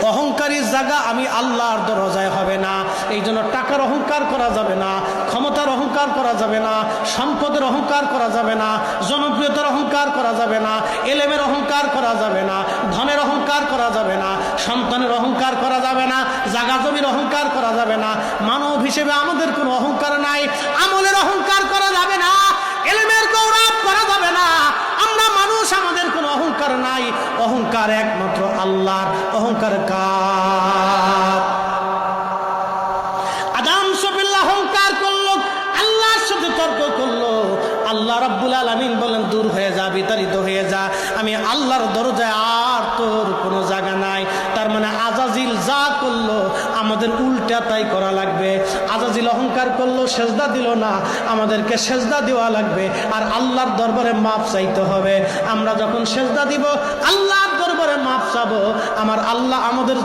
অহংকারী জায়গা আমি আল্লাহর দরজায় হবে না। এই জন্য টাকার অহংকার করা যাবে না, ক্ষমতার অহংকার করা যাবে না, সম্পদের অহংকার করা যাবে না, জনপ্রিয়তার অহংকার করা যাবে না, এলেমের অহংকার করা যাবে না, ধনের অহংকার করা যাবে না, সন্তানের অহংকার করা যাবে না, জাগা জমির অহংকার করা যাবে না। মানব হিসেবে আমাদের কোনো অহংকার নাই, আমলের অহংকার করা যাবে না, এলেমের গৌরব করা যাবে না। আমরা মানুষ, আমাদের কোনো অহংকার নাই। অহংকার একমাত্র আল্লাহর। অহংকার কার? আদম সফিল্লাহ অহংকার করলো, আল্লাহর সাথে তর্ক করলো। আল্লাহ রাব্বুল আলামিন বলেন, দূর হয়ে যা, বিতাড়িত হয়ে যা, আমি আল্লাহর দরজায় আর তোর কোনো জায়গা নাই। তার মানে আজাজিল যা করলো আমাদের উল্টা তাই করা লাগবে। আজাজিল অহংকার করলো, সেজদা দিল না, আমাদেরকে সেজদা দেওয়া লাগবে আর আল্লাহর দরবারে মাপ চাইতে হবে। আমরা যখন সেজদা দিব, আল্লাহর দরবারে মাপ চাবো, আমার আল্লাহ আমাদের